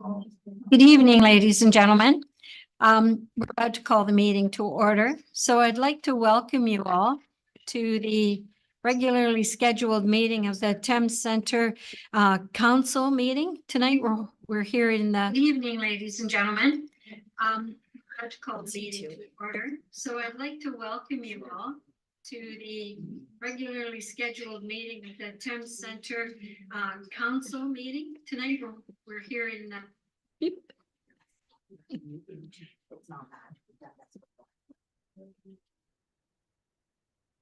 Good evening, ladies and gentlemen. We're about to call the meeting to order. So I'd like to welcome you all to the regularly scheduled meeting of the Thames Center Council meeting. Tonight, we're here in the. Good evening, ladies and gentlemen. We're about to call the meeting to order. So I'd like to welcome you all to the regularly scheduled meeting of the Thames Center Council meeting. Tonight, we're here in the. Beep.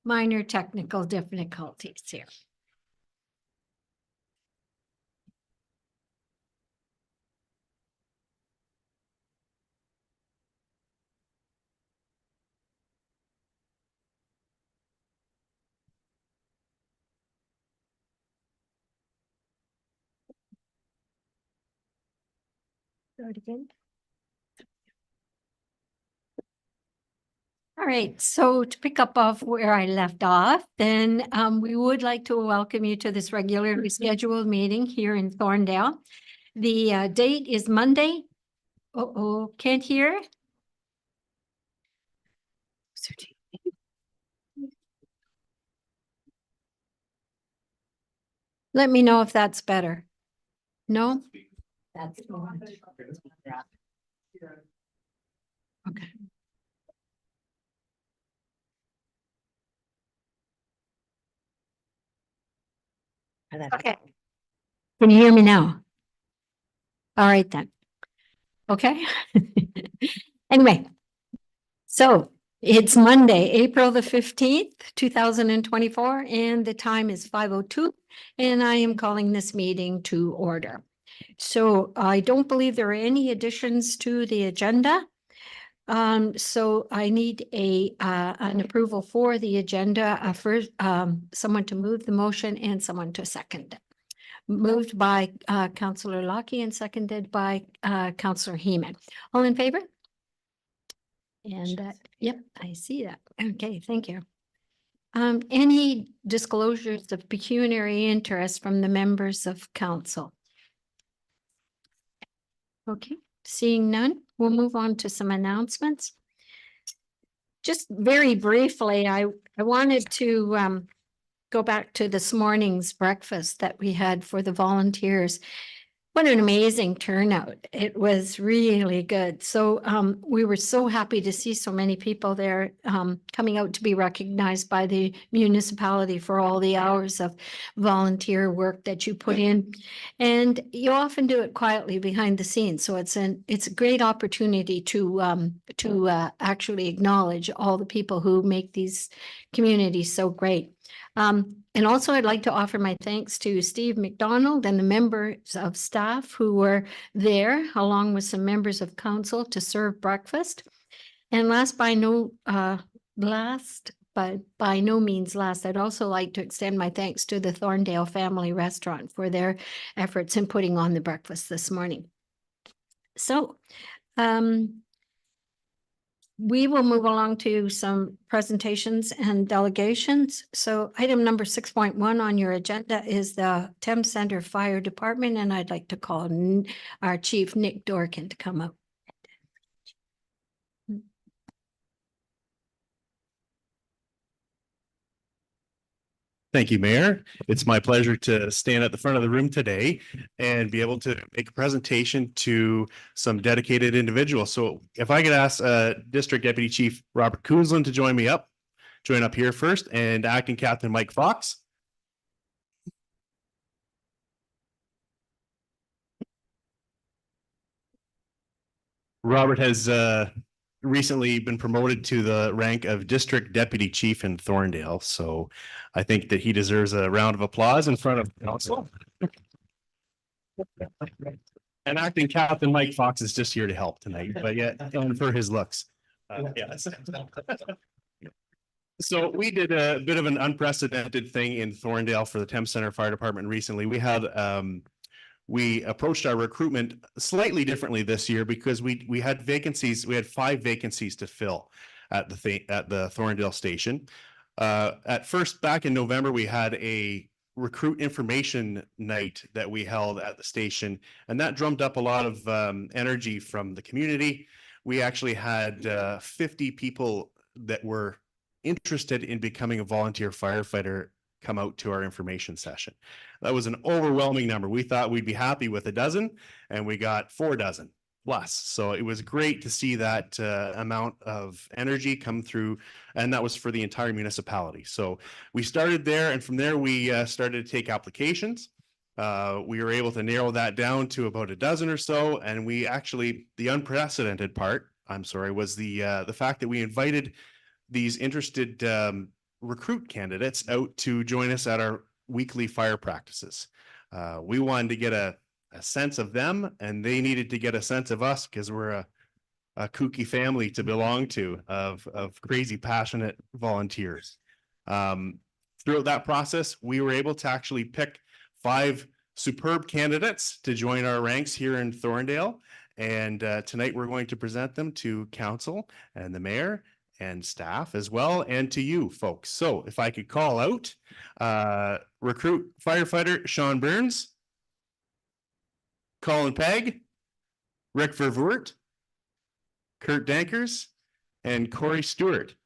Minor technical difficulties here. Start again. All right, so to pick up off where I left off, then we would like to welcome you to this regularly scheduled meeting here in Thorndale. The date is Monday. Can't hear. Let me know if that's better. No? That's okay. Okay. Can you hear me now? All right then. Okay. Anyway, so it's Monday, April the 15th, 2024, and the time is 5:02, and I am calling this meeting to order. So I don't believe there are any additions to the agenda. So I need an approval for the agenda, first, someone to move the motion and someone to second it. Moved by Councillor Lockie and seconded by Councillor Heeman. All in favor? And yep, I see that. Okay, thank you. Any disclosures of pecuniary interest from the members of council? Okay, seeing none, we'll move on to some announcements. Just very briefly, I wanted to go back to this morning's breakfast that we had for the volunteers. What an amazing turnout. It was really good. So we were so happy to see so many people there coming out to be recognized by the municipality for all the hours of volunteer work that you put in. And you often do it quietly behind the scenes. So it's a great opportunity to actually acknowledge all the people who make these communities so great. And also I'd like to offer my thanks to Steve McDonald and the members of staff who were there, along with some members of council, to serve breakfast. And last but by no means last, I'd also like to extend my thanks to the Thorndale Family Restaurant for their efforts in putting on the breakfast this morning. So, we will move along to some presentations and delegations. So item number 6.1 on your agenda is the Thames Center Fire Department, and I'd like to call our Chief Nick Dorkin to come up. Thank you, Mayor. It's my pleasure to stand at the front of the room today and be able to make a presentation to some dedicated individuals. So if I could ask District Deputy Chief Robert Koonzlin to join up here first, and Acting Captain Mike Fox. Robert has recently been promoted to the rank of District Deputy Chief in Thorndale. So I think that he deserves a round of applause in front of council. And Acting Captain Mike Fox is just here to help tonight, but yet and for his looks. Yes. So we did a bit of an unprecedented thing in Thorndale for the Thames Center Fire Department recently. We approached our recruitment slightly differently this year because we had vacancies. We had 5 vacancies to fill at the Thorndale station. At first, back in November, we had a recruit information night that we held at the station, and that drummed up a lot of energy from the community. We actually had 50 people that were interested in becoming a volunteer firefighter come out to our information session. That was an overwhelming number. We thought we'd be happy with a dozen, and we got 4 dozen plus. So it was great to see that amount of energy come through, and that was for the entire municipality. So we started there, and from there we started to take applications. We were able to narrow that down to about a dozen or so, and we actually, the unprecedented part, I'm sorry, was the fact that we invited these interested recruit candidates out to join us at our weekly fire practices. We wanted to get a sense of them, and they needed to get a sense of us because we're a kooky family to belong to of crazy passionate volunteers. Throughout that process, we were able to actually pick 5 superb candidates to join our ranks here in Thorndale. And tonight we're going to present them to council and the mayor and staff as well, and to you folks. So if I could call out recruit firefighter Sean Burns, Colin Pegg, Rick Vervoort, Kurt Dankers, and Corey Stewart.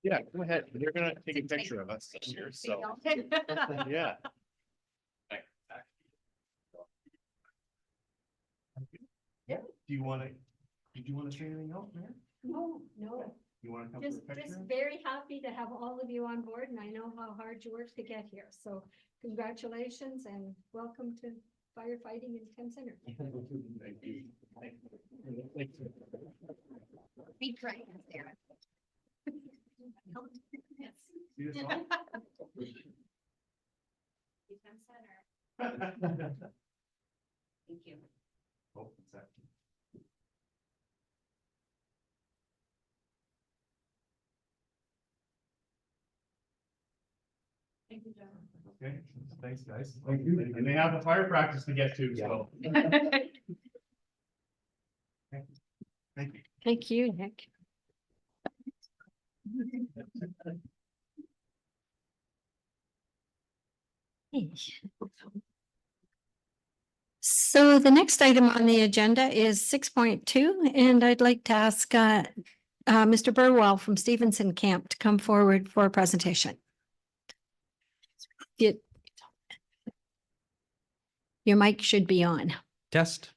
Yeah, go ahead. They're gonna take a picture of us here, so. Yeah. Yeah. Do you want to say anything else, Mayor? No. You want to come for a Just picture? very happy to have all of you on board, and I know how hard you worked to get here. So congratulations and welcome to firefighting in Thames Center. Thank you. Be right there. See this one? Thank you. Oh, what's that? Thank you, John. Okay, thanks, guys. Thank you. And they have a fire practice to get to, so. Thank you. Thank you, Nick. So the next item on the agenda is 6.2, and I'd like to ask Mr. Burwell from Stevenson Camp to come forward for a presentation. Your mic should be on. Test.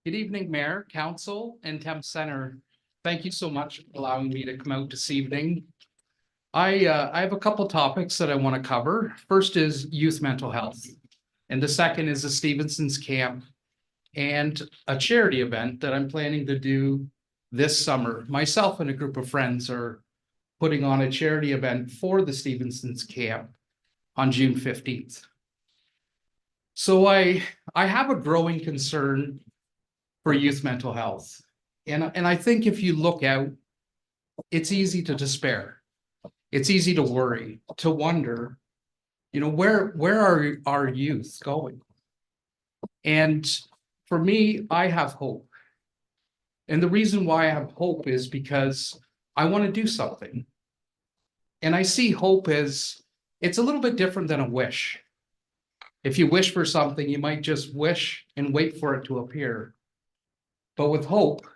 Good evening, Mayor, Council, and Thames Center. Thank you so much for allowing me to come out this evening. I have a couple topics that I want to cover. First is youth mental health, and the second is the Stevenson's Camp and a charity event that I'm planning to do this summer. Myself and a group of friends are putting on a charity event for the Stevenson's Camp on June 15th. So I have a growing concern for youth mental health. And I think if you look out, it's easy to despair. It's easy to worry, to wonder, where are our youth going? And for me, I have hope. And the reason why I have hope is because I want to do something. And I see hope as, it's a little bit different than a wish. If you wish for something, you might just wish and wait for it to appear. But with hope,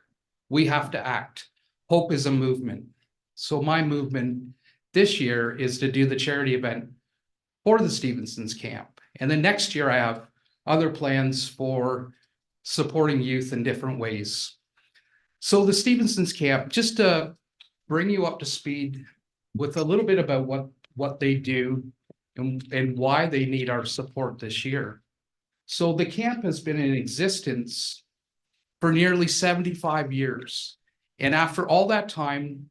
we have to act. Hope is a movement. So my movement this year is to do the charity event for the Stevenson's Camp. And then next year, I have other plans for supporting youth in different ways. So the Stevenson's Camp, just to bring you up to speed with a little bit about what they do and why they need our support this year. So the camp has been in existence for nearly 75 years. And after all that time,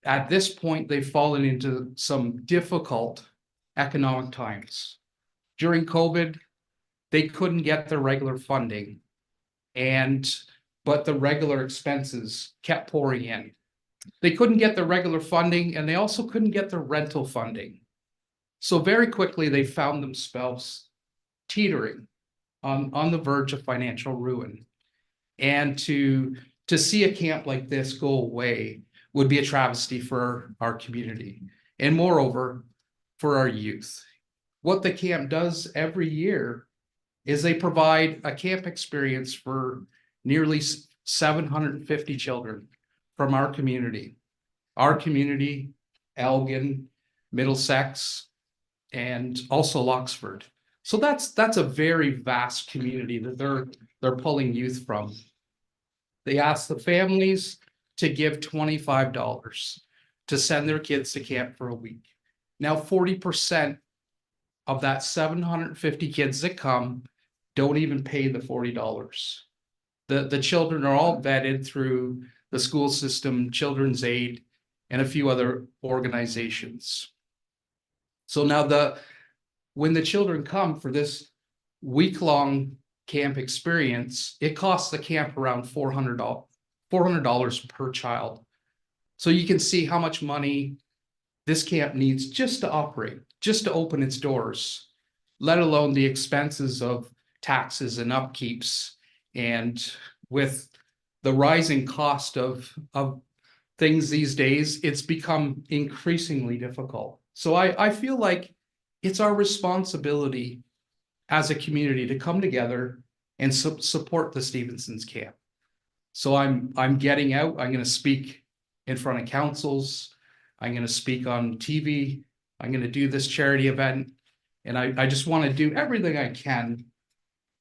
at this point, they've fallen into some difficult economic times. During COVID, they couldn't get their regular funding, but the regular expenses kept pouring in. They couldn't get their regular funding, and they also couldn't get their rental funding. So very quickly, they found themselves teetering on the verge of financial ruin. And to see a camp like this go away would be a travesty for our community. And moreover, for our youth. What the camp does every year is they provide a camp experience for nearly 750 children from our community. Our community, Elgin, Middlesex, and also Loxford. So that's a very vast community that they're pulling youth from. They ask the families to give $25 to send their kids to camp for a week. Now, 40% of that 750 kids that come don't even pay the $40. The children are all vetted through the school system, Children's Aid, and a few other organizations. So now when the children come for this week-long camp experience, it costs the camp around $400 per child. So you can see how much money this camp needs just to operate, just to open its doors, let alone the expenses of taxes and upkeeps. And with the rising cost of things these days, it's become increasingly difficult. So I feel like it's our responsibility as a community to come together and support the Stevenson's camp. So I'm getting out. I'm going to speak in front of councils. I'm going to speak on TV. I'm going to do this charity event. And I just want to do everything I can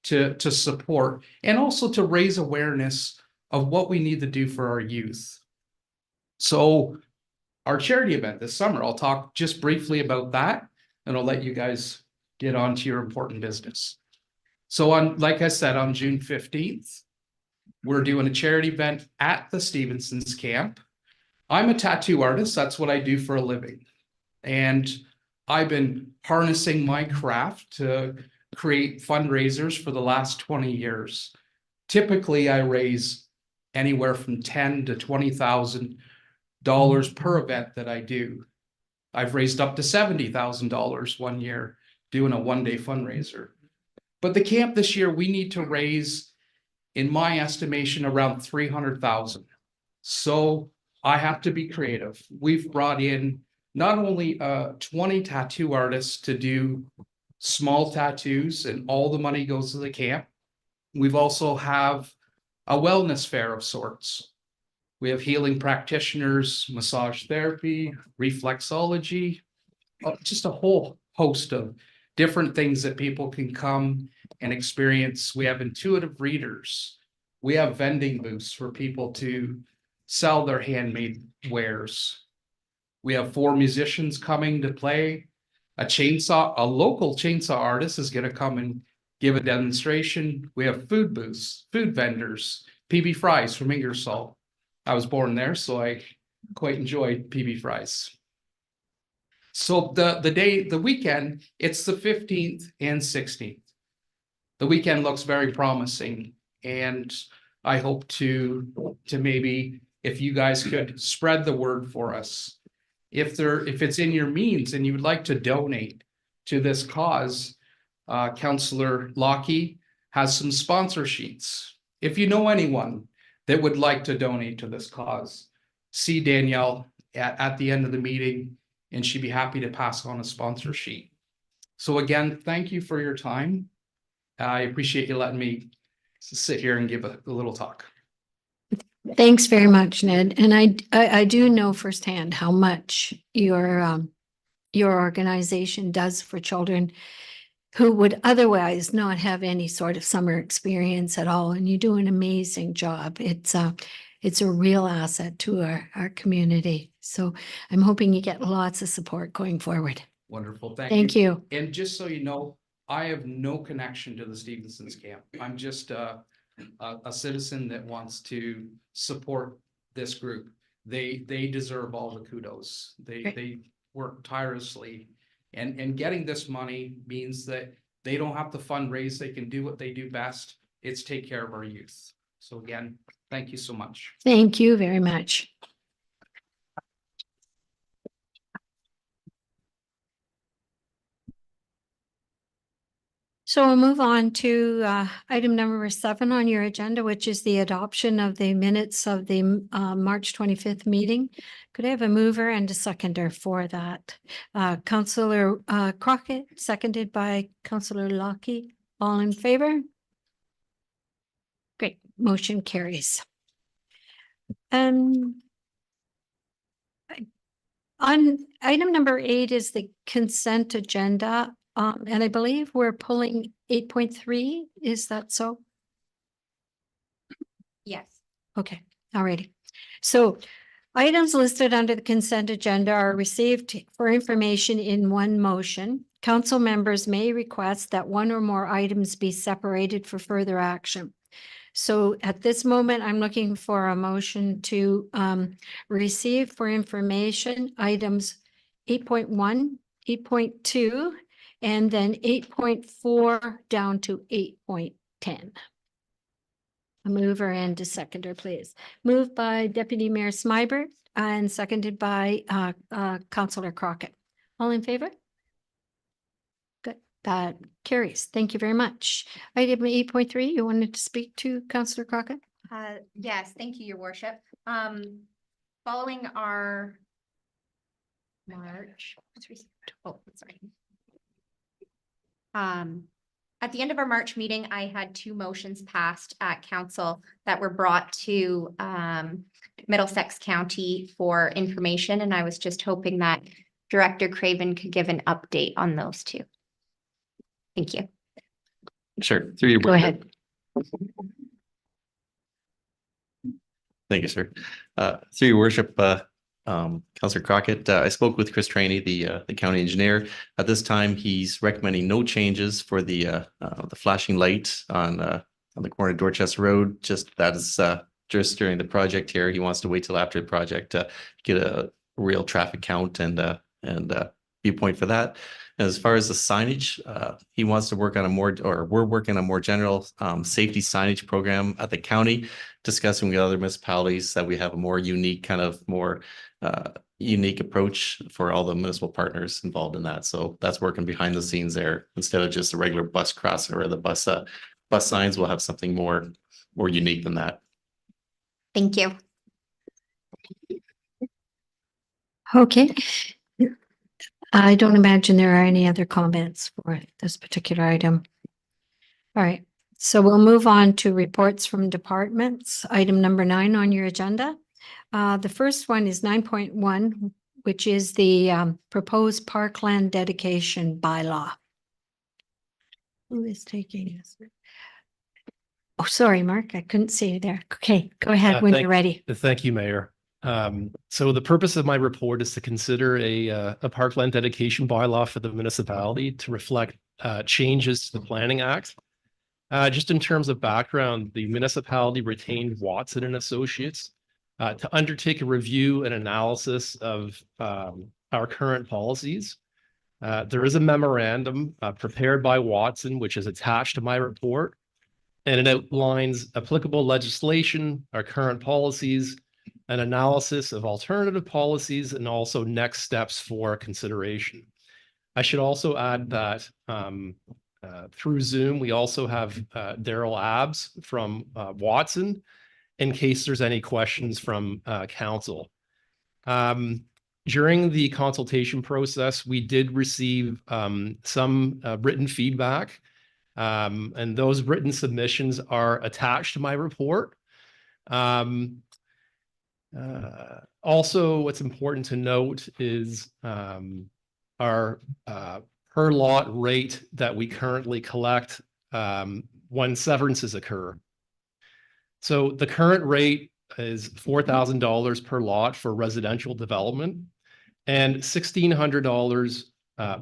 to support and also to raise awareness of what we need to do for our youth. So our charity event this summer, I'll talk just briefly about that, and I'll let you guys get on to your important business. So like I said, on June 15th, we're doing a charity event at the Stevenson's camp. I'm a tattoo artist. That's what I do for a living. And I've been harnessing my craft to create fundraisers for the last 20 years. Typically, I raise anywhere from $10,000 to $20,000 per event that I do. I've raised up to $70,000 one year doing a one-day fundraiser. But the camp this year, we need to raise, in my estimation, around $300,000. So I have to be creative. We've brought in not only 20 tattoo artists to do small tattoos, and all the money goes to the camp. We've also have a wellness fair of sorts. We have healing practitioners, massage therapy, reflexology, just a whole host of different things that people can come and experience. We have intuitive readers. We have vending booths for people to sell their handmade wares. We have 4 musicians coming to play. A local chainsaw artist is going to come and give a demonstration. We have food booths, food vendors, PB Fries from Ingersoll. I was born there, so I quite enjoyed PB Fries. So the weekend, it's the 15th and 16th. The weekend looks very promising, and I hope to maybe, if you guys could spread the word for us. If it's in your means and you would like to donate to this cause, Councillor Lockie has some sponsor sheets. If you know anyone that would like to donate to this cause, see Danielle at the end of the meeting, and she'd be happy to pass on a sponsor sheet. So again, thank you for your time. I appreciate you letting me sit here and give a little talk. Thanks very much, Ned. And I do know firsthand how much your organization does for children who would otherwise not have any sort of summer experience at all. And you do an amazing job. It's a real asset to our community. So I'm hoping you get lots of support going forward. Wonderful. Thank you. And just so you know, I have no connection to the Stevenson's camp. I'm just a citizen that wants to support this group. They deserve all the kudos. They work tirelessly, and getting this money means that they don't have to fundraise. They can do what they do best. It's take care of our youth. So again, thank you so much. Thank you very much. So we'll move on to item number 7 on your agenda, which is the adoption of the minutes of the March 25th meeting. Could I have a mover and a seconder for that? Councillor Crockett, seconded by Councillor Lockie. All in favor? Great, motion carries. On item number 8 is the consent agenda. And I believe we're pulling 8.3. Is that so? Yes. Okay, alrighty. So items listed under the consent agenda are received for information in one motion. Council members may request that one or more items be separated for further action. So at this moment, I'm looking for a motion to receive for information items 8.1, 8.2, and then 8.4 down to 8.10. A mover and a seconder, please. Moved by Deputy Mayor Smybert and seconded by Councillor Crockett. All in favor? Good. That carries. Thank you very much. Item 8.3, you wanted to speak to Councillor Crockett? Yes, thank you, Your Worship. Following our March, oh, sorry. At the end of our March meeting, I had 2 motions passed at council that were brought to Middlesex County for information, and I was just hoping that Director Craven could give an update on those 2. Thank you. Sure. Through your Go ahead. Thank you, sir. Through your worship, Councillor Crockett, I spoke with Chris Trainey, the county engineer. At this time, he's recommending no changes for the flashing light on the corner of Dorchester Road. Just that is just during the project here. He wants to wait till after the project to get a real traffic count and viewpoint for that. As far as the signage, he wants to work on we're working on a more general safety signage program at the county, discussing with other municipalities that we have a more unique unique approach for all the municipal partners involved in that. So that's working behind the scenes there. Instead of just a regular bus crosser or the bus signs, we'll have something more unique than that. Thank you. Okay. I don't imagine there are any other comments for this particular item. All right, so we'll move on to reports from departments. Item number 9 on your agenda. The first one is 9.1, which is the proposed parkland dedication bylaw. Who is taking this? Oh, sorry, Mark, I couldn't see you there. Okay, go ahead when you're ready. Thank you, Mayor. So the purpose of my report is to consider a parkland dedication bylaw for the municipality to reflect changes to the Planning Act. Just in terms of background, the municipality retained Watson and Associates to undertake a review and analysis of our current policies. There is a memorandum prepared by Watson, which is attached to my report, and it outlines applicable legislation, our current policies, an analysis of alternative policies, and also next steps for consideration. I should also add that through Zoom, we also have Daryl Abbs from Watson, in case there's any questions from council. During the consultation process, we did receive some written feedback, and those written submissions are attached to my report. Also, what's important to note is our per lot rate that we currently collect when severances occur. So the current rate is $4,000 per lot for residential development and $1,600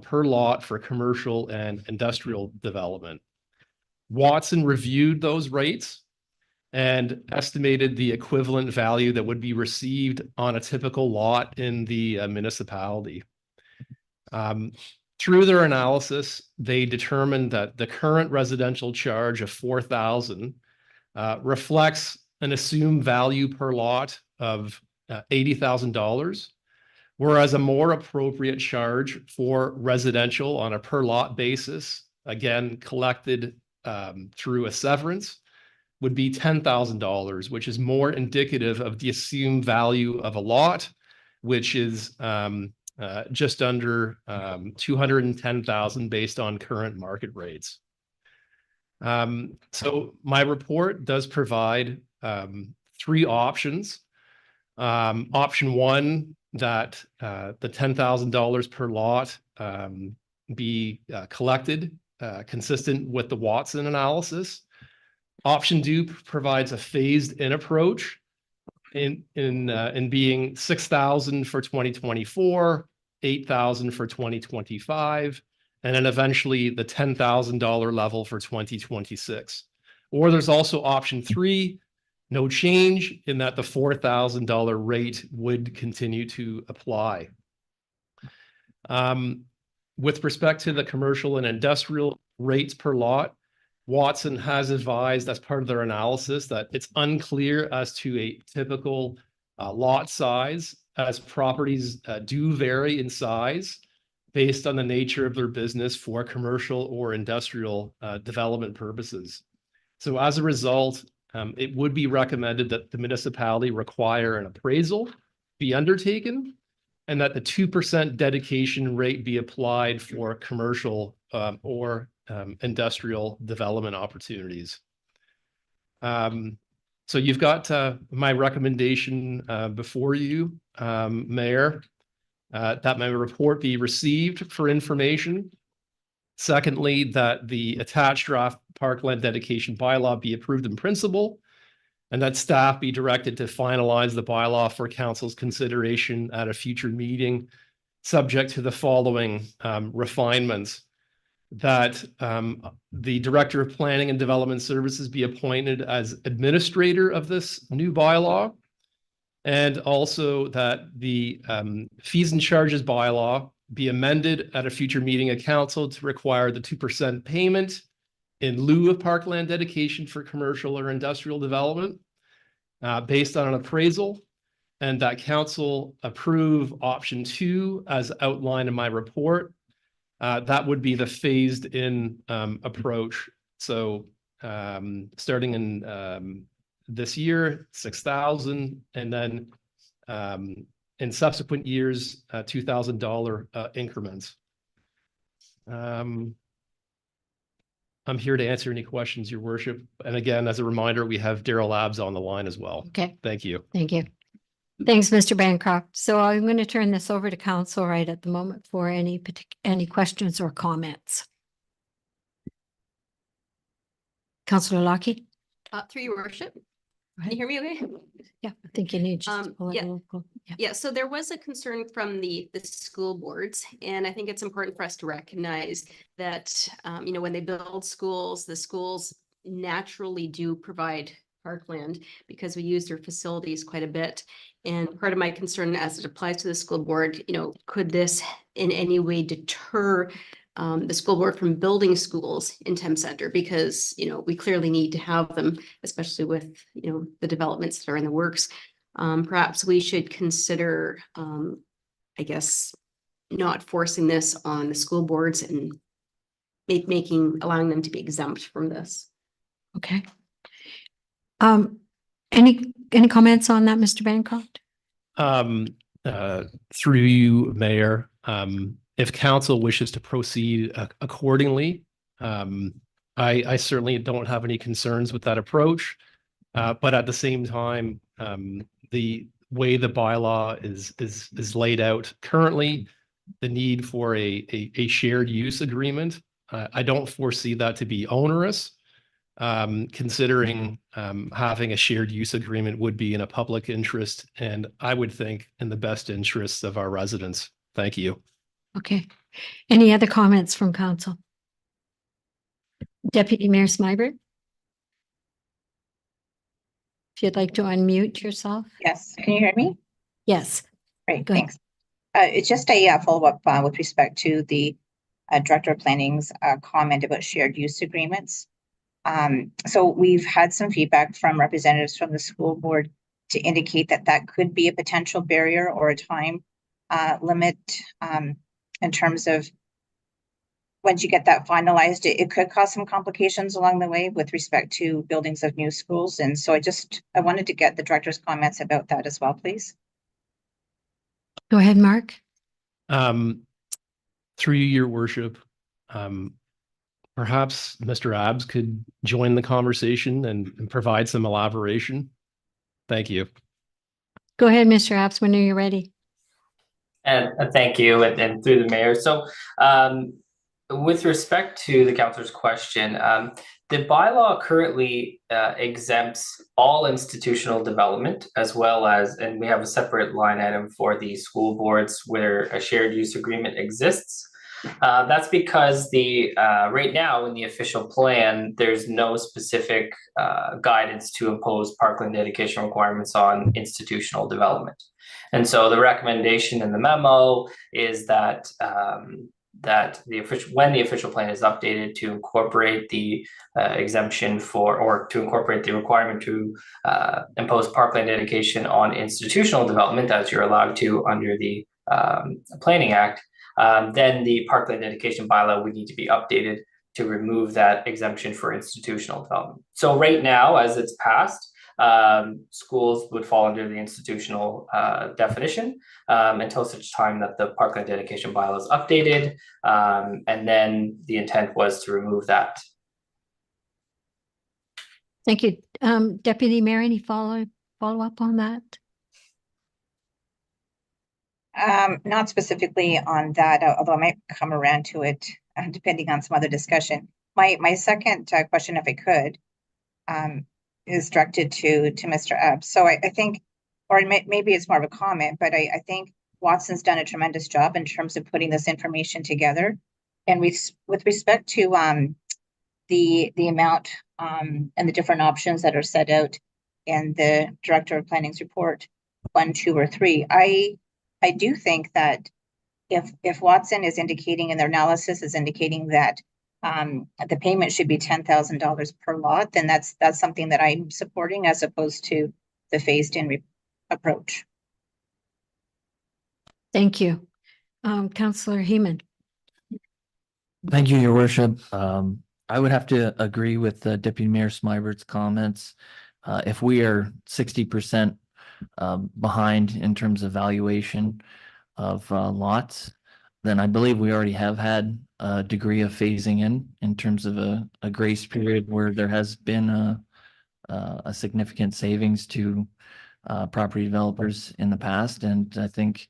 per lot for commercial and industrial development. Watson reviewed those rates and estimated the equivalent value that would be received on a typical lot in the municipality. Through their analysis, they determined that the current residential charge of $4,000 reflects an assumed value per lot of $80,000, whereas a more appropriate charge for residential on a per lot basis again, collected through a severance, would be $10,000, which is more indicative of the assumed value of a lot, which is just under 210,000 based on current market rates. So my report does provide 3 options. Option 1, that the $10,000 per lot be collected consistent with the Watson analysis. Option 2 provides a phased-in approach in being 6,000 for 2024, 8,000 for 2025, and then eventually the $10,000 level for 2026. Or there's also option 3, no change, in that the $4,000 rate would continue to apply. With respect to the commercial and industrial rates per lot, Watson has advised as part of their analysis that it's unclear as to a typical lot size, as properties do vary in size based on the nature of their business for commercial or industrial development purposes. So as a result, it would be recommended that the municipality require an appraisal be undertaken, and that the 2% dedication rate be applied for commercial or industrial development opportunities. So you've got my recommendation before you, Mayor, that my report be received for information. Secondly, that the attached draft parkland dedication bylaw be approved in principle, and that staff be directed to finalize the bylaw for council's consideration at a future meeting, subject to the following refinements. That the Director of Planning and Development Services be appointed as administrator of this new bylaw, and also that the fees and charges bylaw be amended at a future meeting of council to require the 2% payment in lieu of parkland dedication for commercial or industrial development based on an appraisal, and that council approve option 2 as outlined in my report. That would be the phased in approach. So starting in this year, 6,000, and then in subsequent years, $2,000 increments. I'm here to answer any questions, Your Worship. And again, as a reminder, we have Daryl Labs on the line as well. Okay, Thank you. thank you. Thanks, Mr. Bancroft. So I'm going to turn this over to council right at the moment for any questions or comments. Councillor Lockie? Through your worship, can you hear me okay? Yeah, I think you need just to pull it yeah. local. Yeah. Yeah, so there was a concern from the school boards, and I think it's important for us to recognize that, you know, when they build schools, the schools naturally do provide parkland because we use their facilities quite a bit. And part of my concern as it applies to the school board, you know, could this in any way deter the school board from building schools in Thames Center? Because, you know, we clearly need to have them, especially with, you know, the developments that are in the works. Perhaps we should consider, I guess, not forcing this on the school boards and allowing them to be exempt from this. Okay. Any comments on that, Mr. Bancroft? Through you, Mayor, if council wishes to proceed accordingly, I certainly don't have any concerns with that approach. But at the same time, the way the bylaw is laid out currently, the need for a shared use agreement, I don't foresee that to be onerous. Considering having a shared use agreement would be in a public interest, and I would think in the best interests of our residents. Thank you. Okay. Any other comments from council? Deputy Mayor Smyberg? If you'd like to unmute yourself. Yes, can you hear me? Yes. Great, Go ahead. thanks. It's just a follow-up with respect to the Director of Planning's comment about shared use agreements. So we've had some feedback from representatives from the school board to indicate that that could be a potential barrier or a time limit in terms of once you get that finalized, it could cause some complications along the way with respect to buildings of new schools. And so I wanted to get the director's comments about that as well, please. Go ahead, Mark. Through you, your worship, perhaps Mr. Abs could join the conversation and provide some elaboration. Thank you. Go ahead, Mr. Apps, when you're ready. And thank you, and through the mayor. So with respect to the councilor's question, the bylaw currently exempts all institutional development as well as, and we have a separate line item for the school boards where a shared use agreement exists. That's because right now in the official plan, there's no specific guidance to impose parkland dedication requirements on institutional development. And so the recommendation in the memo is that when the official plan is updated to incorporate the exemption or to incorporate the requirement to impose parkland dedication on institutional development, as you're allowed to under the Planning Act, then the parkland dedication bylaw would need to be updated to remove that exemption for institutional development. So right now, as it's passed, schools would fall under the institutional definition until such time that the parkland dedication bylaw is updated, and then the intent was to remove that. Thank you. Deputy Mayor, any follow up on that? Not specifically on that, although I might come around to it depending on some other discussion. My second question, if I could, is directed to Mr. Epps. So I think, or maybe it's more of a comment, but I think Watson's done a tremendous job in terms of putting this information together. And with respect to the amount and the different options that are set out in the Director of Planning's report, 1, 2, or 3, I do think that if Watson is indicating in their analysis is indicating that the payment should be $10,000 per lot, then that's something that I'm supporting as opposed to the phased-in approach. Thank you. Councillor Heeman. Thank you, Your Worship. I would have to agree with Deputy Mayor Smybert's comments. If we are 60% behind in terms of valuation of lots, then I believe we already have had a degree of phasing in terms of a grace period where there has been a significant savings to property developers in the past. And I think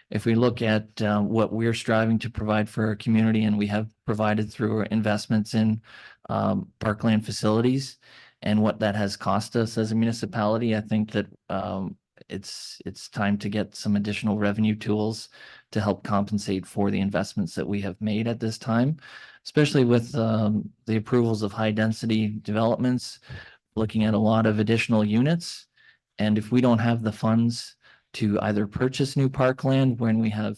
if we look at what we're striving to provide for our community, and we have provided through our investments in parkland facilities and what that has cost us as a municipality, I think that it's time to get some additional revenue tools to help compensate for the investments that we have made at this time, especially with the approvals of high density developments, looking at a lot of additional units. And if we don't have the funds to either purchase new parkland when we have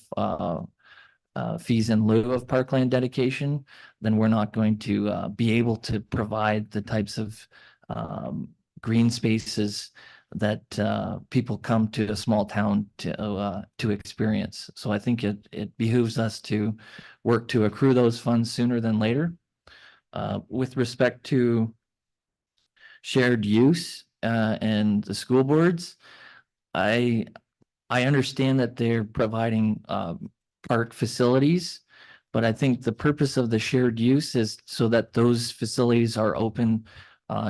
fees in lieu of parkland dedication, then we're not going to be able to provide the types of green spaces that people come to a small town to experience. So I think it behooves us to work to accrue those funds sooner than later. With respect to shared use and the school boards, I understand that they're providing park facilities, but I think the purpose of the shared use is so that those facilities are open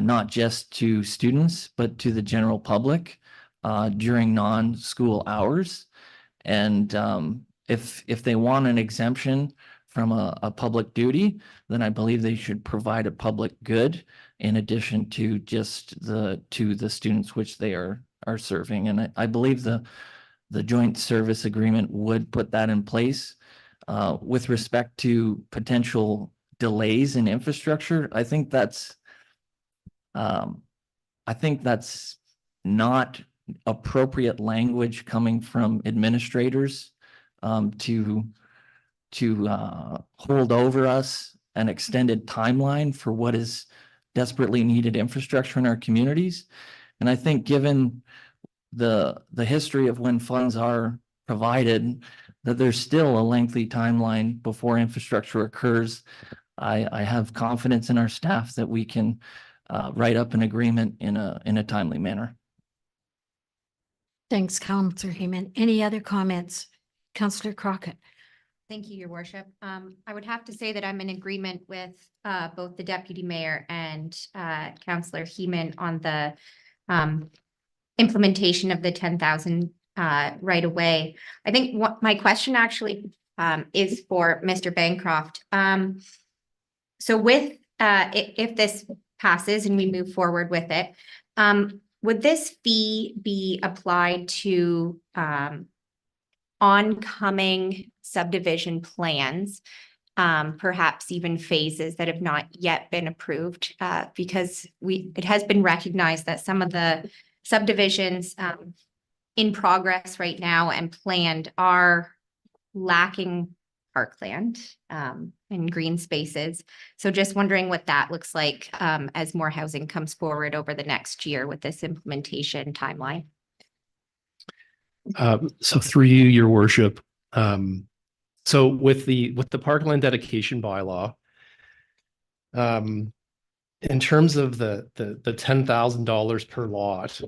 not just to students, but to the general public during non-school hours. And if they want an exemption from a public duty, then I believe they should provide a public good in addition to just to the students which they are serving. And I believe the joint service agreement would put that in place. With respect to potential delays in infrastructure, I think that's not appropriate language coming from administrators to hold over us an extended timeline for what is desperately needed infrastructure in our communities. And I think given the history of when funds are provided, that there's still a lengthy timeline before infrastructure occurs. I have confidence in our staff that we can write up an agreement in a timely manner. Thanks, Councillor Heeman. Any other comments? Councillor Crockett? Thank you, Your Worship. I would have to say that I'm in agreement with both the deputy mayor and Councillor Heeman on the implementation of the 10,000 right away. I think what my question actually is for Mr. Bancroft. So with if this passes and we move forward with it, would this fee be applied to oncoming subdivision plans, perhaps even phases that have not yet been approved? Because it has been recognized that some of the subdivisions in progress right now and planned are lacking parkland and green spaces. So just wondering what that looks like as more housing comes forward over the next year with this implementation timeline. So through you, Your Worship, so with the parkland dedication bylaw, in terms of the $10,000 per lot,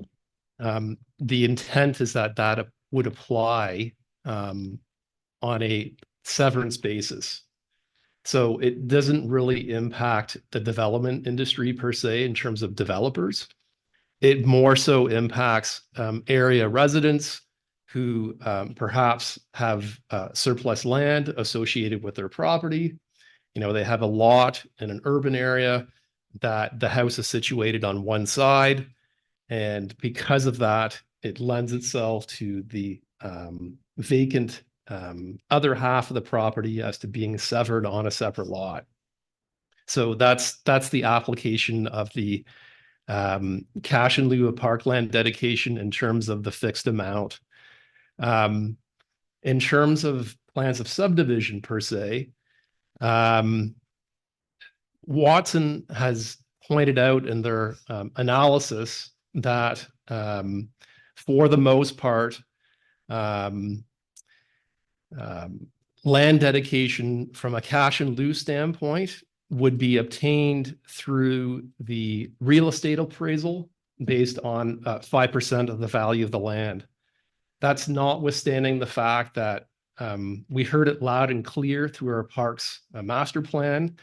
the intent is that would apply on a severance basis. So it doesn't really impact the development industry per se in terms of developers. It more so impacts area residents who perhaps have surplus land associated with their property. You know, they have a lot in an urban area that the house is situated on one side. And because of that, it lends itself to the vacant other half of the property as to being severed on a separate lot. So that's the application of the cash in lieu of parkland dedication in terms of the fixed amount. In terms of plans of subdivision per se, Watson has pointed out in their analysis that for the most part, land dedication from a cash in lieu standpoint would be obtained through the real estate appraisal based on 5% of the value of the land. That's notwithstanding the fact that we heard it loud and clear through our parks master plan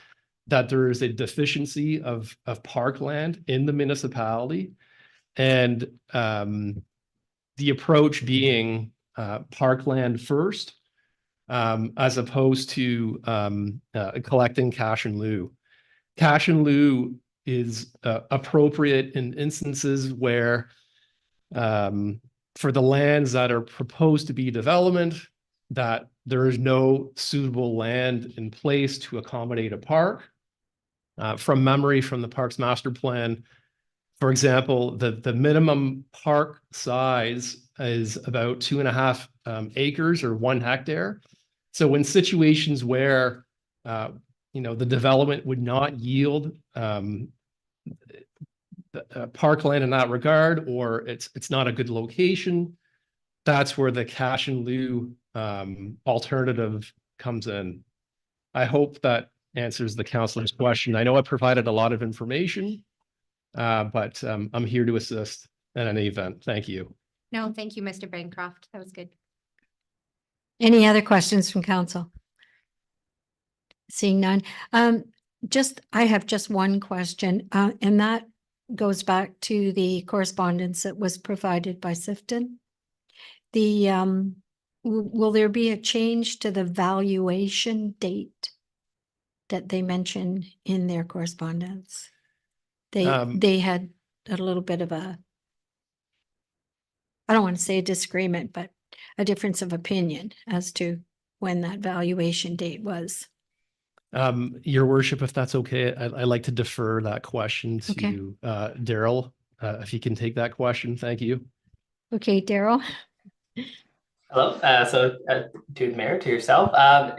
that there is a deficiency of parkland in the municipality, and the approach being parkland first, as opposed to collecting cash in lieu. Cash in lieu is appropriate in instances where for the lands that are proposed to be development, that there is no suitable land in place to accommodate a park. From memory from the Parks Master Plan, for example, the minimum park size is about 2.5 acres or 1 hectare. So in situations where the development would not yield parkland in that regard, or it's not a good location, that's where the cash in lieu alternative comes in. I hope that answers the councillor's question. I know I provided a lot of information, but I'm here to assist in any event. Thank you. No, thank you, Mr. Bancroft. That was good. Any other questions from council? Seeing none. I have just one question, and that goes back to the correspondence that was provided by Sifton. Will there be a change to the valuation date that they mentioned in their correspondence? They had a little bit of I don't want to say a disagreement, but a difference of opinion as to when that valuation date was. Your Worship, if that's okay, I'd like to defer that question to Okay. Daryl, if he can take that question. Thank you. Okay, Daryl? Hello, to the mayor, to yourself.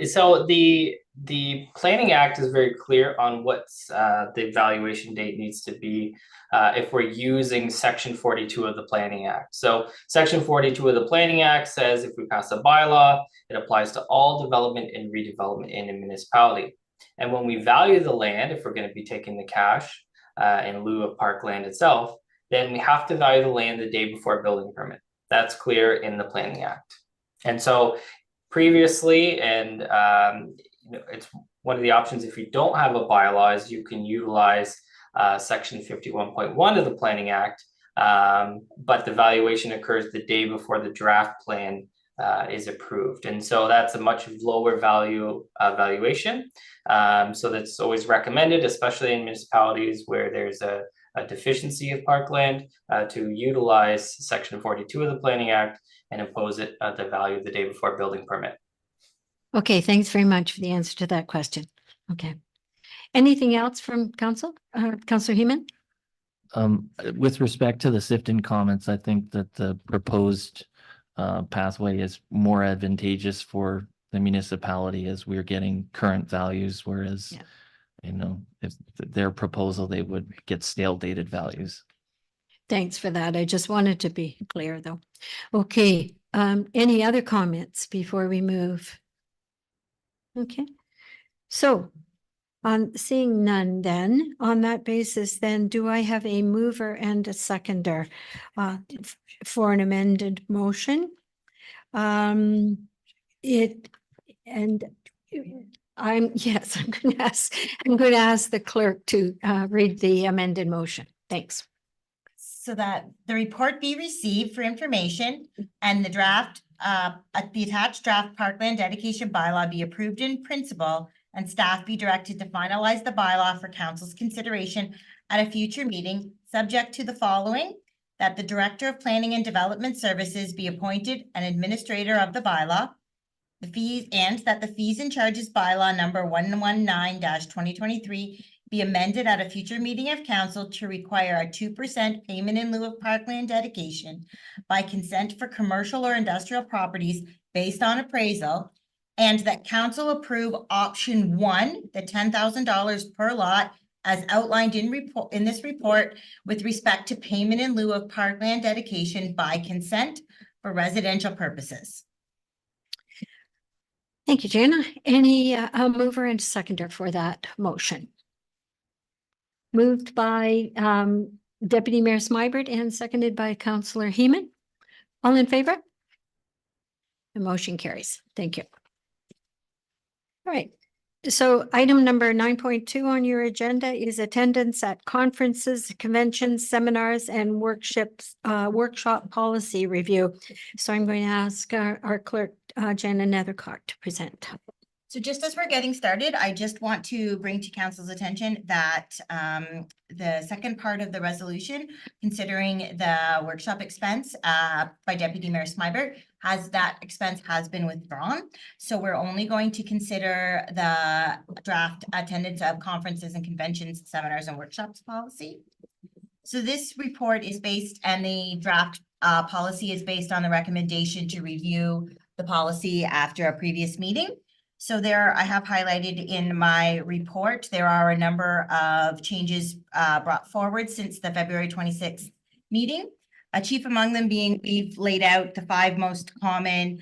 So the the Planning Act is very clear on what's the evaluation date needs to be if we're using Section 42 of the Planning Act. So Section 42 of the Planning Act says if we pass a bylaw, it applies to all development and redevelopment in a municipality. And when we value the land, if we're going to be taking the cash in lieu of parkland itself, then we have to value the land the day before building permit. That's clear in the Planning Act. And so previously, and it's one of the options if you don't have a bylaw is you can utilize section 51.1 of the Planning Act, but the valuation occurs the day before the draft plan is approved. And so that's a much lower value valuation. So that's always recommended, especially in municipalities where there's a deficiency of parkland, to utilize section 42 of the Planning Act and impose it at the value the day before building permit. Okay, thanks very much for the answer to that question. Okay. Anything else from council? Councillor Heeman? With respect to the Sifton comments, I think that the proposed pathway is more advantageous for the municipality as we're getting current values, whereas, Yeah. you know, if their proposal, they would get stale dated values. Thanks for that. I just wanted to be clear though. Okay, any other comments before we move? Okay, so on seeing none then, on that basis, then do I have a mover and a seconder for an amended motion? I'm going to ask the clerk to read the amended motion. Thanks. So that the report be received for information and the draft, the attached draft parkland dedication bylaw be approved in principle and staff be directed to finalize the bylaw for council's consideration at a future meeting, subject to the following: that the Director of Planning and Development Services be appointed an administrator of the bylaw, the fees, and that the fees and charges bylaw number 119-2023 be amended at a future meeting of council to require a 2% payment in lieu of parkland dedication by consent for commercial or industrial properties based on appraisal, and that council approve option 1, the $10,000 per lot as outlined in this report with respect to payment in lieu of parkland dedication by consent for residential purposes. Thank you, Jana. Any mover and seconder for that motion? Moved by Deputy Mayor Smybert and seconded by Councillor Heeman. All in favor? The motion carries. Thank you. All right. So item number 9.2 on your agenda is attendance at conferences, conventions, seminars, and workshops, workshop policy review. So I'm going to ask our clerk, Jana Nethercock, to present. So just as we're getting started, I just want to bring to council's attention that the second part of the resolution, considering the workshop expense by Deputy Mayor Smybert, that expense has been withdrawn. So we're only going to consider the draft attendance of conferences and conventions, seminars, and workshops policy. So this report is based, and the draft policy is based on the recommendation to review the policy after a previous meeting. So there, I have highlighted in my report, there are a number of changes brought forward since the February 26th meeting. Chief among them being, we've laid out the 5 most common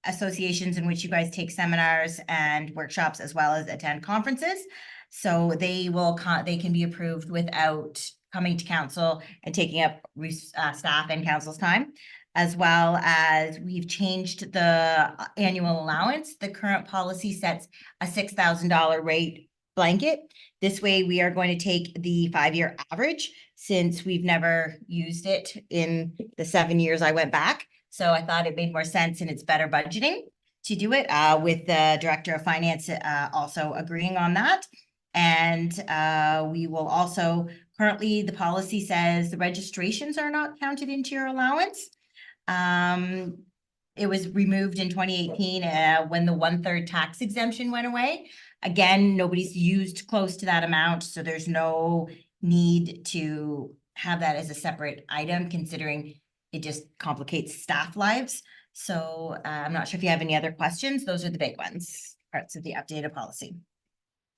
associations in which you guys take seminars and workshops as well as attend conferences. So they can be approved without coming to council and taking up staff and council's time. As well as we've changed the annual allowance. The current policy sets a $6,000 rate blanket. This way we are going to take the 5-year average, since we've never used it in the 7 years I went back. So I thought it made more sense, and it's better budgeting to do it with the Director of Finance also agreeing on that. And we will also, currently the policy says the registrations are not counted into your allowance. It was removed in 2018 when the 1/3 tax exemption went away. Again, nobody's used close to that amount, so there's no need to have that as a separate item, considering it just complicates staff lives. So I'm not sure if you have any other questions. Those are the big ones. parts of the updated policy.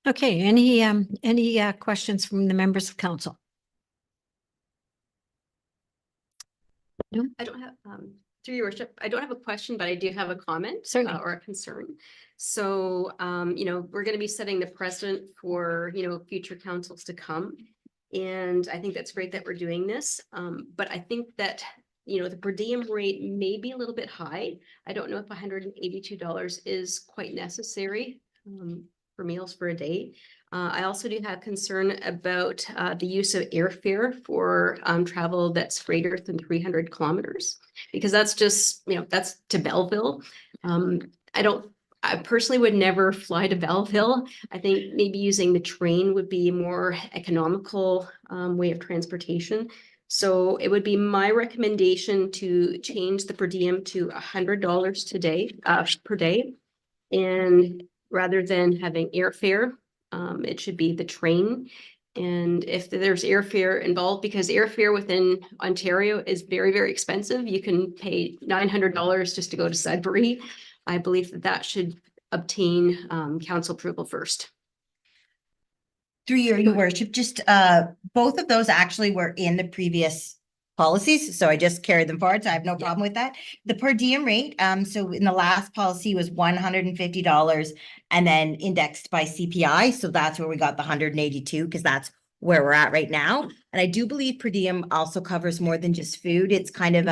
Okay, any questions from the members of council? I don't have, through your worship, I don't have a question, but I do have a comment. Certainly. Or a concern. So, we're gonna be setting the precedent for, future councils to come. And I think that's great that we're doing this. But I think that, the per diem rate may be a little bit high. I don't know if $182 is quite necessary, for meals for a day. I also do have concern about the use of airfare for travel that's greater than 300 kilometers, because that's just, that's to Belleville. I personally would never fly to Belleville. I think maybe using the train would be a more economical way of transportation. So it would be my recommendation to change the per diem to $100 today, per day. And rather than having airfare, it should be the train. And if there's airfare involved, because airfare within Ontario is very, very expensive, you can pay $900 just to go to Sudbury. I believe that should obtain council approval first. Through your worship, just both of those actually were in the previous policies, so I just carried them forward, so I have no problem with that. The per diem rate, so in the last policy was $150 and then indexed by CPI, so that's where we got the 182, because that's where we're at right now. And I do believe per diem also covers more than just food. It's kind of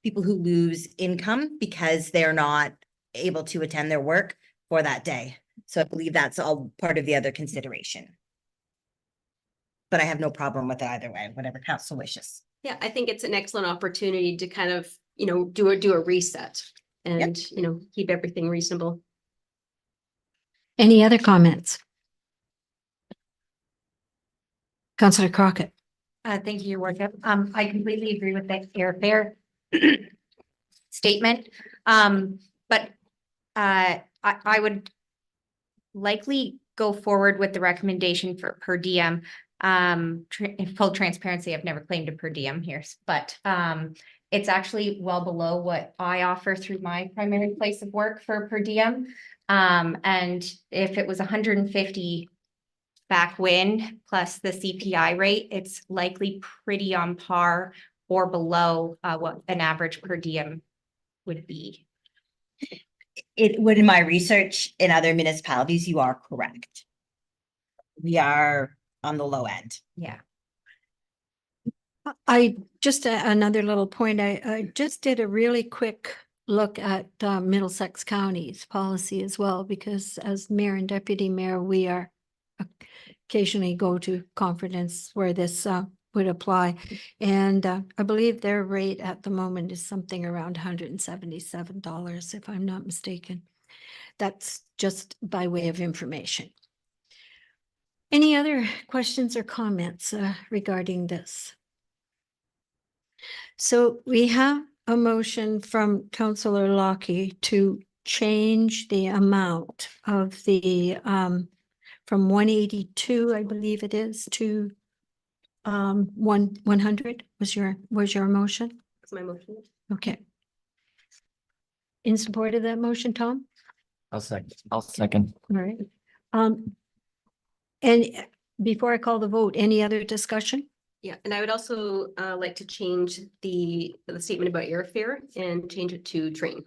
people who lose income because they're not able to attend their work for that day. So I believe that's all part of the other consideration. But I have no problem with it either way, whatever council wishes. Yeah, I think it's an excellent opportunity to kind of, do a reset and, keep everything reasonable. Any other comments? Councillor Crockett. Thank you, Your Worship. I completely agree with the airfare statement. But I would likely go forward with the recommendation for per diem. In full transparency, I've never claimed a per diem here, but it's actually well below what I offer through my primary place of work for per diem. And if it was 150 back when plus the CPI rate, it's likely pretty on par or below what an average per diem would be. It would, in my research in other municipalities, you are correct. We are on the low end. Yeah. I just another little point. I just did a really quick look at Middlesex County's policy as well, because as mayor and deputy mayor, we are occasionally go to conference where this would apply. And I believe their rate at the moment is something around $177, if I'm not mistaken. That's just by way of information. Any other questions or comments regarding this? So we have a motion from Councillor Lockie to change the amount of the from 182, I believe it is, to 100 was your motion? That's my motion. Okay. In support of that motion, Tom? I'll second. All right. And before I call the vote, any other discussion? Yeah, and I would also like to change the statement about airfare and change it to train.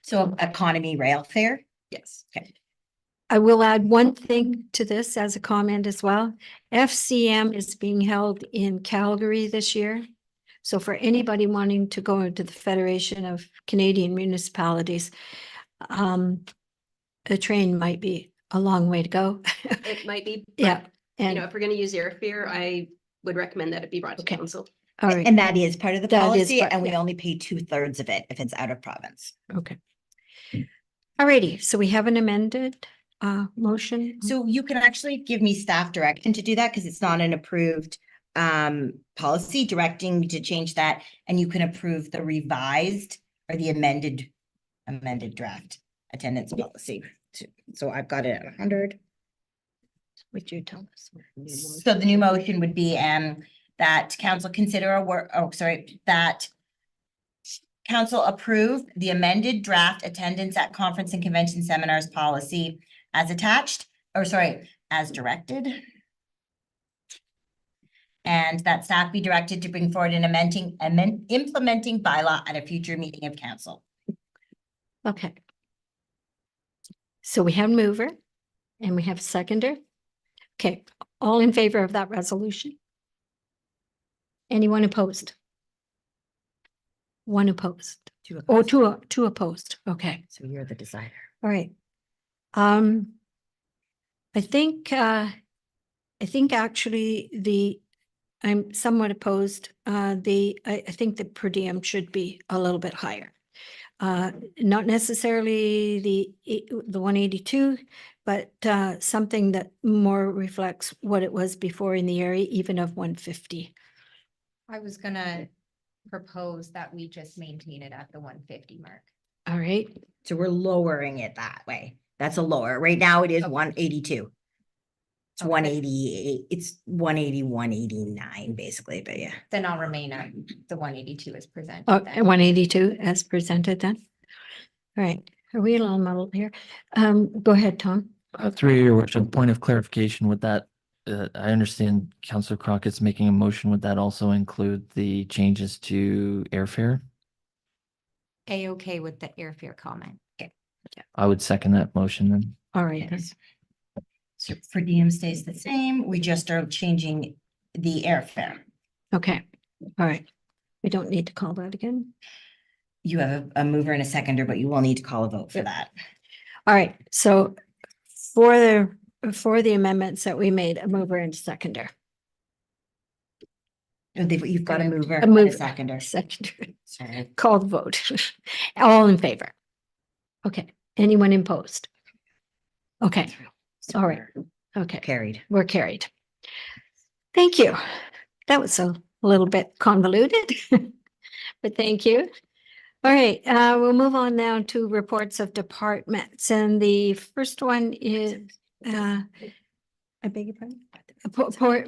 So economy rail fare. Yes. Okay. I will add one thing to this as a comment as well. FCM is being held in Calgary this year. So for anybody wanting to go into the Federation of Canadian Municipalities, the train might be a long way to go. It might be. Yeah. But, And if we're going to use airfare, I would recommend that it be brought to Okay. council. all right, And that is part of the That is policy, part- and we yeah. only pay 2/3 of it if it's out of province. okay. All righty, so we have an amended motion. So you can actually give me staff direction to do that because it's not an approved policy directing me to change that, and you can approve the revised or the amended draft attendance policy. So I've got it at 100. Would you tell us? So the new motion would be that council consider that council approve the amended draft attendance at conference and convention seminars policy as attached, or sorry, as directed. And that staff be directed to bring forward an implementing bylaw at a future meeting of council. Okay. So we have mover and we have seconder. Okay, all in favor of that resolution? Anyone opposed? One opposed. Oh, two opposed. Okay, So you're the decider. all right. I think actually I'm somewhat opposed. I think the per diem should be a little bit higher. Not necessarily the 182, but something that more reflects what it was before in the area, even of 150. I was gonna propose that we just maintain it at the 150 mark. All right, So we're lowering it that way. That's a lower. Right now it is Okay. 182. It's Okay. 188, it's 180, 189 basically, but yeah. Then I'll remain at the 182 as presented. oh, then. 182 as presented then. All right, are we a little muddled here? Go ahead, Tom. Through your worship, point of clarification with that, I understand Councillor Crockett's making a motion. Would that also include the changes to airfare? A-okay with the airfare comment. Okay. I would second that motion then. All right, then. So per diem stays the same. We just are changing the airfare. Okay, all right. We don't need to call that again. You have a mover and a seconder, but you will need to call a vote for that. All right, so for the amendments that we made, a mover and a seconder. You've got a mover A and a mover. seconder. Seconder. Sorry. Call the vote. All in favor? Okay, anyone opposed? Okay, all right, okay, Carried. we're carried. Thank you. That was a little bit convoluted, but thank you. All right, we'll move on now to reports of departments, and the first one is, I beg your pardon?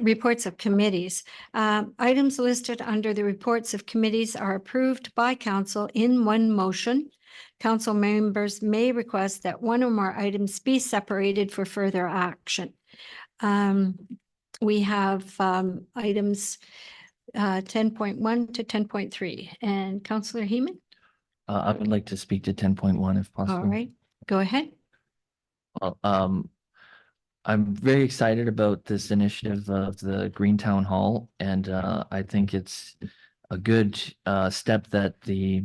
Reports of committees. Items listed under the reports of committees are approved by council in one motion. Council members may request that one or more items be separated for further action. We have items 10.1 to 10.3, and Councillor Heeman. I would like to speak to 10.1 if possible. All right, go ahead. Well, I'm very excited about this initiative of the Green Town Hall, and I think it's a good step that the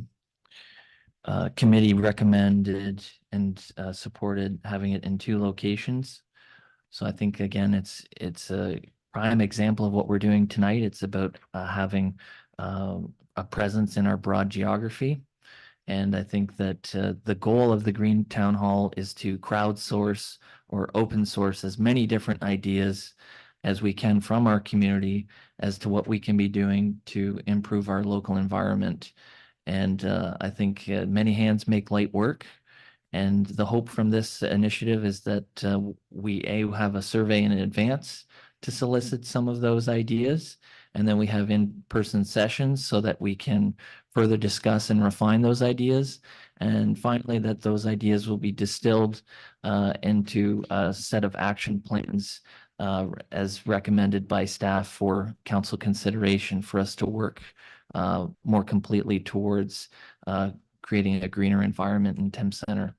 committee recommended and supported having it in 2 locations. So I think again, it's a prime example of what we're doing tonight. It's about having a presence in our broad geography. And I think that the goal of the Green Town Hall is to crowdsource or open source as many different ideas as we can from our community as to what we can be doing to improve our local environment. And I think many hands make light work. And the hope from this initiative is that we have a survey in advance to solicit some of those ideas. And then we have in-person sessions so that we can further discuss and refine those ideas. And finally, that those ideas will be distilled into a set of action plans as recommended by staff for council consideration for us to work more completely towards creating a greener environment in Thames Centre.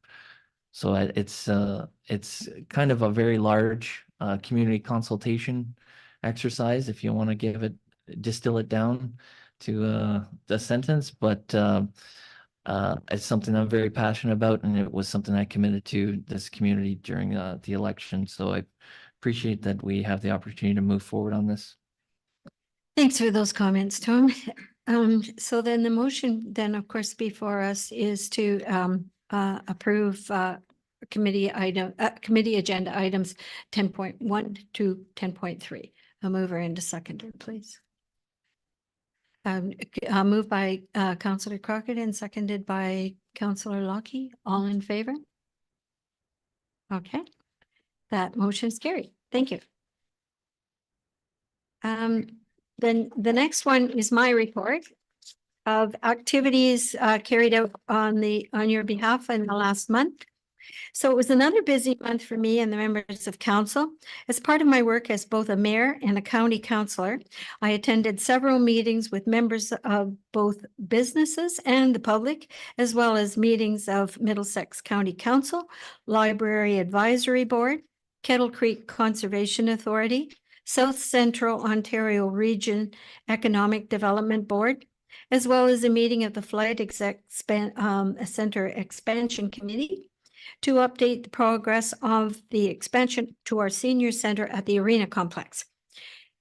So it's kind of a very large community consultation exercise if you want to distill it down to a sentence, but it's something I'm very passionate about, and it was something I committed to this community during the election. So I appreciate that we have the opportunity to move forward on this. Thanks for those comments, Tom. So then the motion then, of course, before us is to approve committee agenda items 10.1 to 10.3. A mover and a seconder, please. Moved by Councillor Crockett and seconded by Councillor Lockie. All in favor? Okay, that motion is carried. Thank you. Then the next one is my report. of activities carried out on your behalf in the last month. So it was another busy month for me and the members of council. As part of my work as both a mayor and a county councillor, I attended several meetings with members of both businesses and the public, as well as meetings of Middlesex County Council, Library Advisory Board, Kettle Creek Conservation Authority, South Central Ontario Region Economic Development Board, as well as a meeting of the Flight Center Expansion Committee to update the progress of the expansion to our senior center at the Arena Complex.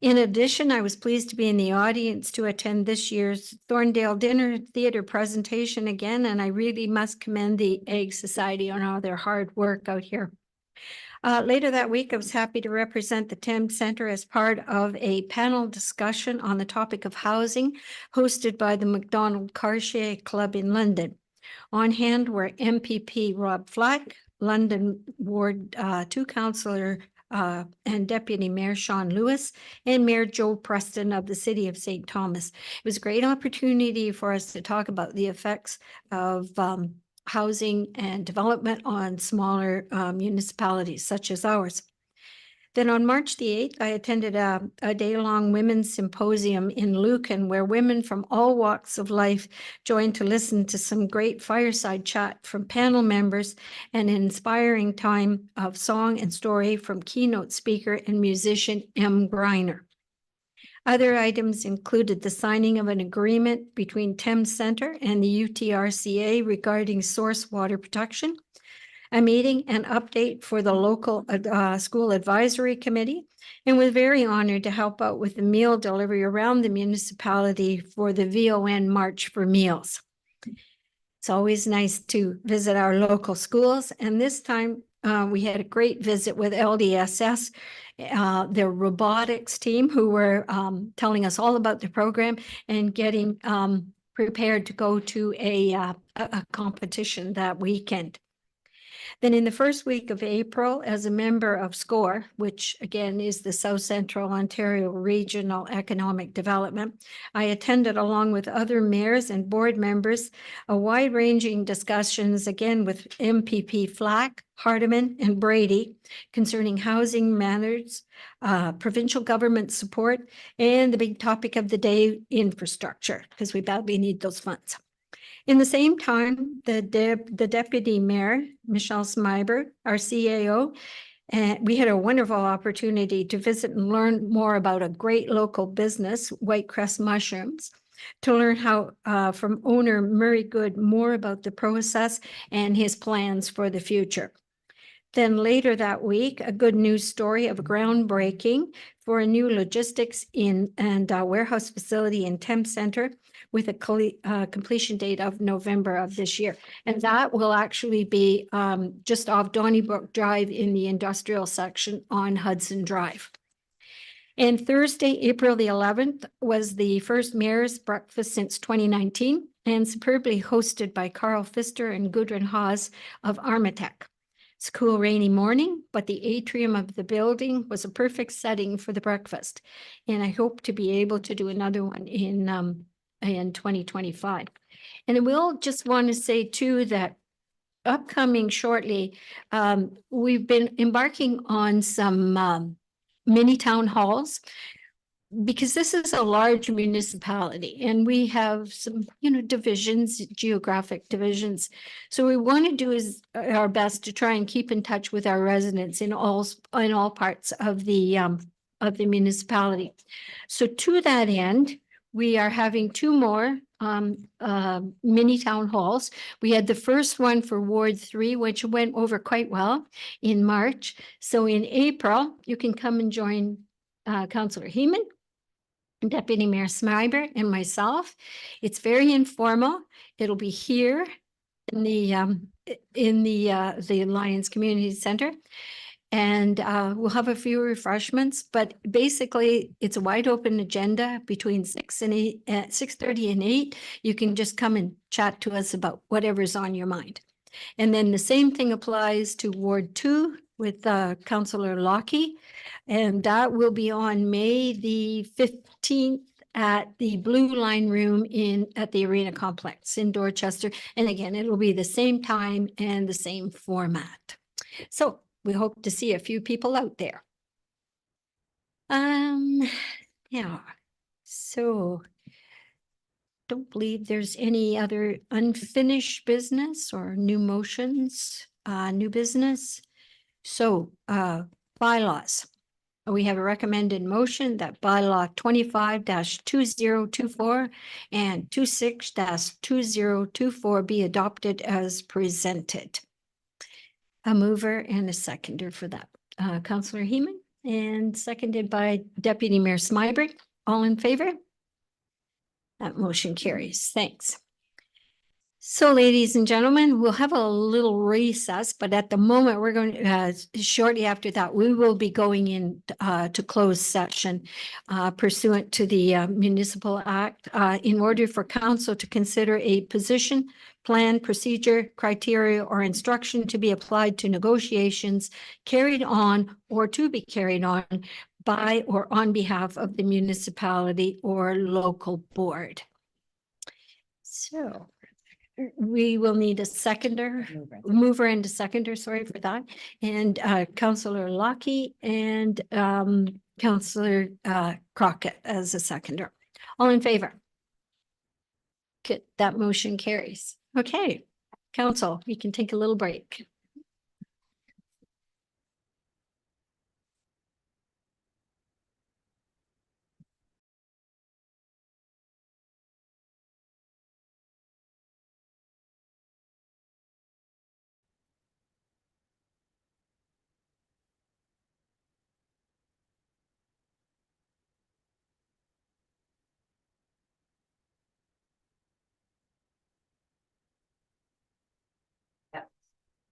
In addition, I was pleased to be in the audience to attend this year's Thorndale Dinner Theatre presentation again, and I really must commend the Egg Society on all their hard work out here. Later that week, I was happy to represent the Thames Centre as part of a panel discussion on the topic of housing hosted by the MacDonald Cartier Club in London. On hand were MPP Rob Flack, London Ward 2 Councillor and Deputy Mayor Sean Lewis, and Mayor Joe Preston of the City of St. Thomas. It was a great opportunity for us to talk about the effects of housing and development on smaller municipalities such as ours. Then on March the 8th, I attended a day-long women's symposium in Lucan, where women from all walks of life joined to listen to some great fireside chat from panel members and an inspiring time of song and story from keynote speaker and musician M. Greiner. Other items included the signing of an agreement between Thames Centre and the UTRCA regarding source water protection, a meeting and update for the local school advisory committee, and was very honored to help out with the meal delivery around the municipality for the VON March for Meals. It's always nice to visit our local schools, and this time we had a great visit with LDSS, their robotics team, who were telling us all about the program and getting prepared to go to a competition that weekend. Then in the first week of April, as a member of SCORE, which again is the South Central Ontario Regional Economic Development, I attended along with other mayors and board members a wide-ranging discussions again with MPP Flack, Hardeman, and Brady concerning housing matters, provincial government support, and the big topic of the day, infrastructure, because we badly need those funds. In the same time, the deputy mayor, Michelle Smyber, our CAO, and we had a wonderful opportunity to visit and learn more about a great local business, Whitecrest Mushrooms, to learn how from owner Murray Good more about the process and his plans for the future. Then later that week, a good news story of groundbreaking for a new logistics and warehouse facility in Thames Centre with a completion date of November of this year. And that will actually be just off Donnybrook Drive in the industrial section on Hudson Drive. And Thursday, April the 11th, was the first mayor's breakfast since 2019 and superbly hosted by Carl Pfister and Gudrun Haas of Armatech. It's a cool rainy morning, but the atrium of the building was a perfect setting for the breakfast. And I hope to be able to do another one in 2025. And I will just want to say too that upcoming shortly, we've been embarking on some mini town halls, because this is a large municipality and we have some, divisions, geographic divisions. So we want to do is our best to try and keep in touch with our residents in all parts of the municipality. So to that end, we are having two more mini town halls. We had the first one for Ward 3, which went over quite well in March. So in April, you can come and join Councillor Heeman, Deputy Mayor Smyber, and myself. It's very informal. It'll be here in the Lions Community Center. And we'll have a few refreshments, but basically it's a wide open agenda between 6:30 and 8. You can just come and chat to us about whatever's on your mind. And then the same thing applies to Ward 2 with Councillor Lockie. And that will be on May the 15th at the Blue Line Room at the Arena Complex in Dorchester. And again, it'll be the same time and the same format. So we hope to see a few people out there. Yeah, so don't believe there's any other unfinished business or new motions, new business. So, bylaws. We have a recommended motion that bylaw 25-2024 and 26-2024 be adopted as presented. A mover and a seconder for that. Councillor Heeman and seconded by Deputy Mayor Smyberg. All in favor? That motion carries. Thanks. So, ladies and gentlemen, we'll have a little recess, but at the moment, we're going to, shortly after that, we will be going in to closed session pursuant to the Municipal Act in order for council to consider a position, plan, procedure, criteria, or instruction to be applied to negotiations carried on or to be carried on by or on behalf of the municipality or local board. So we will need a seconder, mover and a seconder, sorry for that. And Councillor Lockie and Councillor Crockett as a seconder. All in favor? Good, that motion carries. Okay, council, we can take a little break.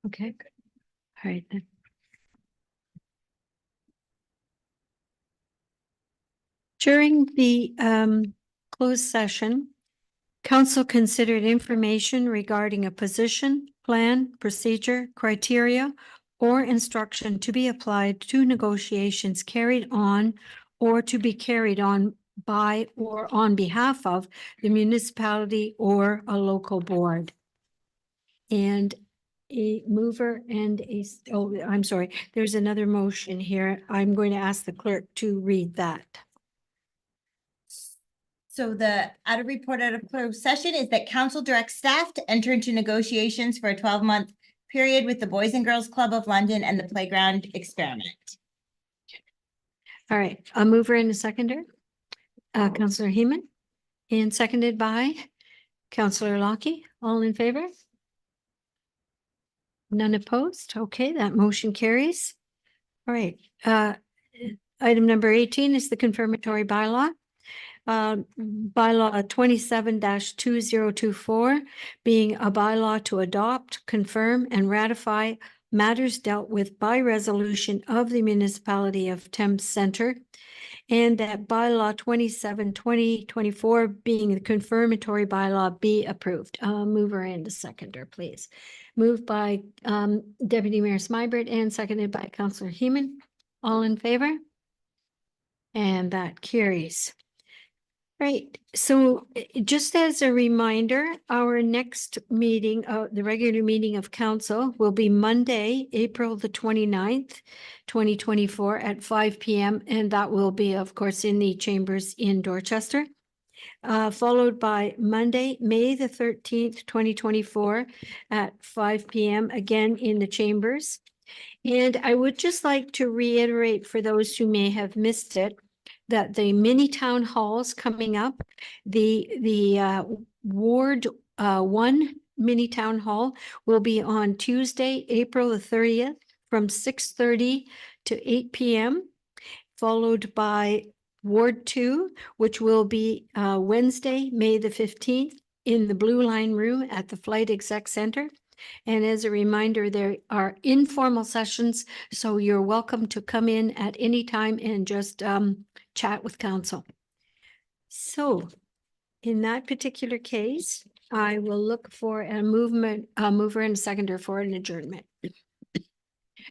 Okay, good. All right then. During the closed session, council considered information regarding a position, plan, procedure, criteria, or instruction to be applied to negotiations carried on or to be carried on by or on behalf of the municipality or a local board. And a mover and I'm sorry, there's another motion here. I'm going to ask the clerk to read that. So at a report out of closed session is that council directs staff to enter into negotiations for a 12-month period with the Boys and Girls Club of London and the Playground Experiment. All right, a mover and a seconder. Councillor Heeman and seconded by Councillor Lockie. All in favor? None opposed? Okay, that motion carries. All right, item number 18 is the confirmatory bylaw. Bylaw 27-2024 being a bylaw to adopt, confirm, and ratify matters dealt with by resolution of the municipality of Thames Centre, and that bylaw 27-2024 being the confirmatory bylaw be approved. Mover and a seconder, please. Moved by Deputy Mayor Smyberg and seconded by Councillor Heeman. All in favor? And that carries. Right, so just as a reminder, our next meeting, the regular meeting of council will be Monday, April the 29th, 2024 at 5 p.m. And that will be, of course, in the chambers in Dorchester. Followed by Monday, May the 13th, 2024 at 5 p.m. again in the chambers. And I would just like to reiterate for those who may have missed it, that the mini town halls coming up, the Ward 1 mini town hall will be on Tuesday, April the 30th from 6:30 to 8 p.m. followed by Ward 2, which will be Wednesday, May the 15th in the Blue Line Room at the Flight Exec Center. And as a reminder, there are informal sessions, so you're welcome to come in at any time and just chat with council. So in that particular case, I will look for a mover and a seconder for an adjournment.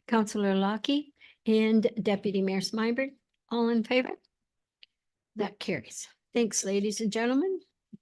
Councillor Lockie and Deputy Mayor Smyberg, all in favor? That carries. Thanks, ladies and gentlemen.